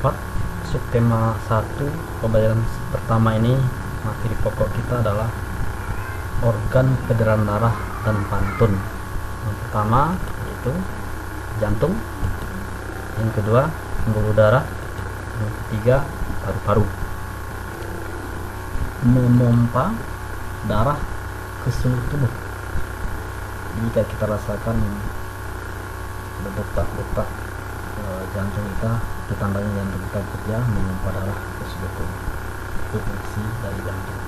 4 subtema 1 pembelajaran pertama ini. Materi pokok kita adalah organ peredaran darah dan pantun. Yang pertama yaitu jantung, yang kedua pembuluh darah, yang ketiga paru-paru. Memompa darah ke seluruh tubuh. Jika kita rasakan detak-detak jantung kita, itu tandanya jantung kita bekerja memompa darah ke seluruh tubuh. Itu fungsi dari jantung.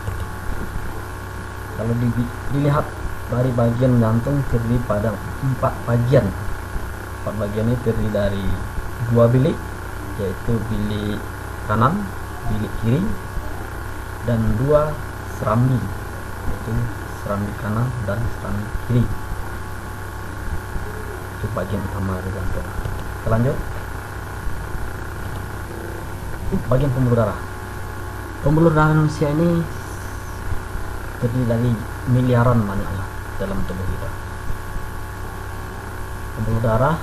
Kalau dilihat dari bagian jantung terdiri pada 4 bagian. 4 bagian ini terdiri dari 2 bilik, yaitu bilik kanan, bilik kiri, dan 2 serambi, yaitu serambi kanan dan serambi kiri. Itu bagian utama dari jantung. Kita lanjut. Bagian pembuluh darah. Pembuluh darah manusia ini terdiri dari miliaran banyaknya dalam tubuh kita. Pembuluh darah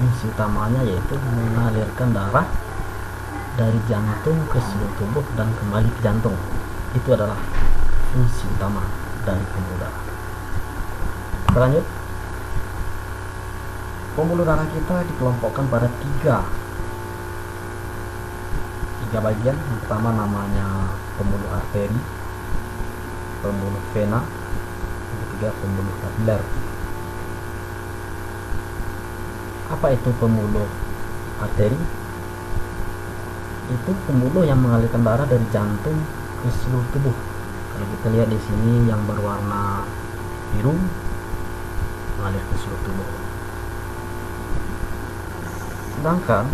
fungsi utamanya yaitu mengalirkan darah dari jantung ke seluruh tubuh dan kembali ke jantung. Itu adalah fungsi utama dari pembuluh darah. Kita lanjut. Pembuluh darah kita dikelompokkan pada tiga bagian. Yang pertama namanya pembuluh arteri, pembuluh vena, yang ketiga pembuluh kapiler. Apa itu pembuluh arteri? Itu pembuluh yang mengalirkan darah dari jantung ke seluruh tubuh. Kalau kita lihat di sini yang berwarna biru mengalir ke seluruh tubuh. Sedangkan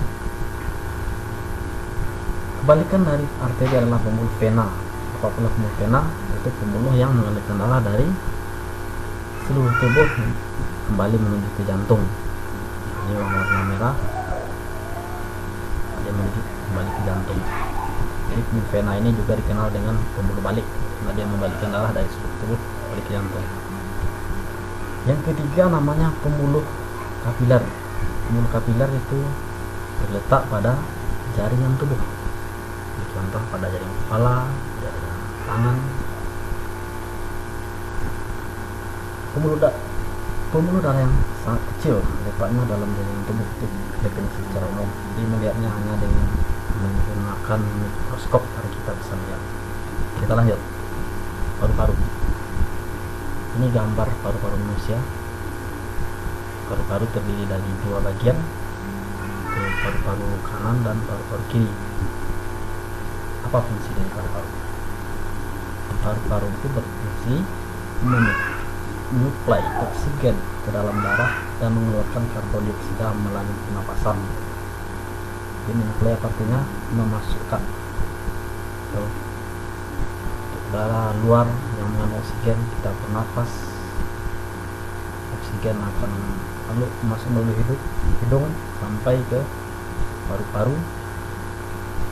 kebalikan dari arteri adalah pembuluh vena. Apabila pembuluh vena itu pembuluh yang mengalirkan darah dari seluruh tubuh kembali menuju ke jantung. Ini warna merah, dia menuju kembali ke jantung. Jadi pembuluh vena ini juga dikenal dengan pembuluh balik, karena dia membalikkan darah dari seluruh tubuh balik ke jantung. Yang ketiga namanya pembuluh kapiler. Pembuluh kapiler itu terletak pada jaringan tubuh. Contoh pada jaringan kepala, jaringan tangan. Pembuluh darah yang sangat kecil letaknya dalam jaringan tubuh itu definisi secara umum. Jadi melihatnya hanya dengan menggunakan mikroskop baru kita bisa melihat. Kita lanjut. Paru-paru. Ini gambar paru-paru manusia. Paru-paru terdiri dari 2 bagian, paru-paru kanan dan paru-paru kiri. Apa fungsi dari paru-paru? Paru-paru itu berfungsi menyuplai oksigen ke dalam darah dan mengeluarkan karbon dioksida melalui pernapasan. Jadi menyuplai artinya memasukkan ke udara luar yang mengandung oksigen, kita bernafas, oksigen akan lalu masuk melalui hidung sampai ke paru-paru,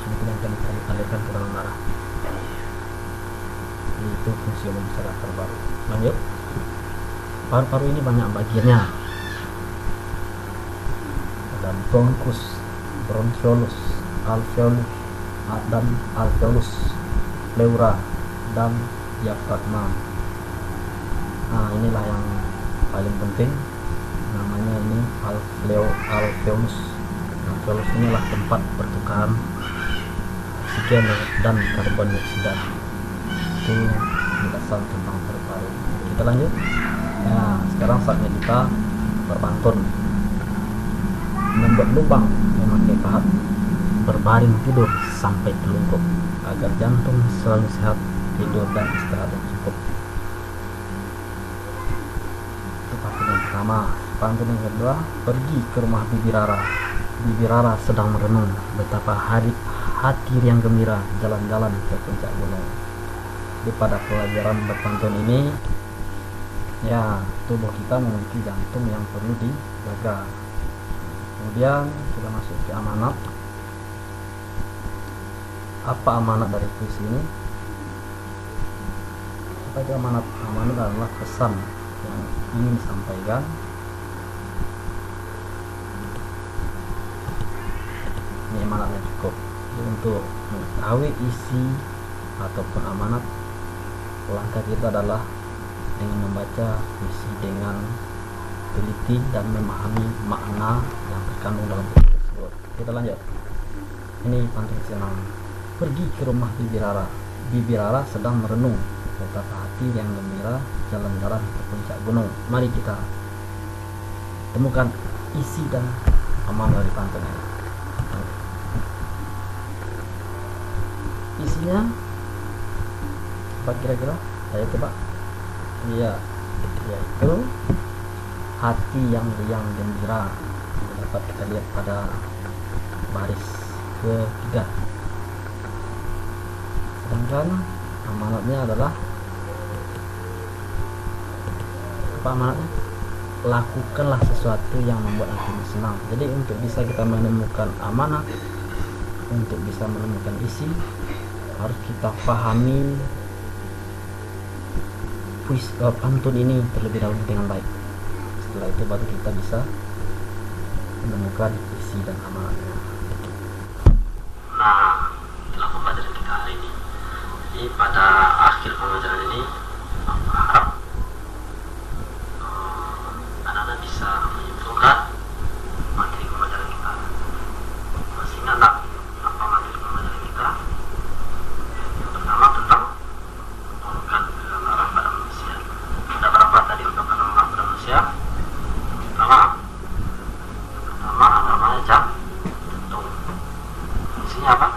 kemudian akan dialirkan ke dalam darah. Itu fungsi umum secara paru-paru. Lanjut. Paru-paru ini banyak bagiannya. Ada bronchus, bronchiolus, alveolus, dan alveolus, pleura, dan diafragma. Nah, inilah yang paling penting, namanya ini alveolus. Alveolus inilah tempat pertukaran oksigen dan karbon dioksida. Itu penjelasan tentang paru-paru. Kita lanjut. Nah, sekarang saatnya kita berpantun. Membuat lubang memakai pahat, berbaring tidur sampai telungkup, agar jantung selalu sehat, tidur dan istirahat yang cukup. Itu pantun yang pertama. Pantun yang kedua, pergi ke rumah Bibi Rara. Bibi Rara sedang merenung betapa hati yang gembira jalan-jalan ke puncak gunung. Jadi pada pelajaran berpantun ini, ya, tubuh kita memiliki jantung yang perlu dijaga. Kemudian kita masuk ke amanat. Apa amanat dari puisi ini? Apa itu amanat? Amanat adalah pesan yang ingin disampaikan amanatnya cukup. Jadi untuk mengetahui isi ataupun amanat, langkah kita adalah dengan membaca puisi dengan teliti dan memahami makna yang terkandung dalam puisi tersebut. Kita lanjut. Ini pantun senang. Pergi ke rumah Bibi Rara. Bibi Rara sedang merenung, betapa hati yang gembira jalan-jalan ke puncak gunung. Mari kita temukan isi dan amanat dari pantun ini. Isinya apa kira-kira? Saya coba. Iya, yaitu hati yang riang gembira, dapat kita lihat pada baris ketiga. Sedangkan amanatnya adalah apa amanatnya? Lakukanlah sesuatu yang membuat hatimu senang. Jadi untuk bisa kita menemukan amanat, untuk bisa menemukan isi, harus kita pahami pantun ini terlebih dahulu dengan baik. Setelah itu baru kita bisa menemukan isi dan amanatnya. Nah, itulah pembelajaran kita hari ini. Jadi pada akhir pembelajaran ini, aku harap anak-anak bisa menyimpulkan materi pembelajaran kita. Masih ingat tak apa materi pembelajaran kita? Yang pertama tentang organ kegemparan pada manusia. Ada berapa tadi organ kegemparan pada manusia? Pertama namanya jantung. Fungsinya apa?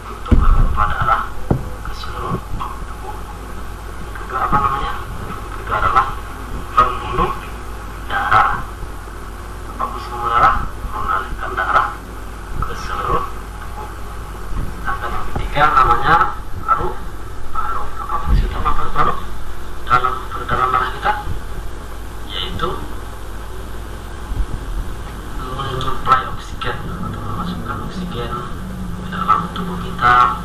Untuk memompa darah ke seluruh tubuh. Kedua apa namanya? Kedua adalah pembuluh darah. Apa fungsi pembuluh darah? Mengalirkan darah ke seluruh tubuh. Sedangkan yang ketiga namanya paru. Apa fungsi utama paru dalam darah kita? Yaitu menyuplai oksigen atau memasukkan oksigen ke dalam tubuh kita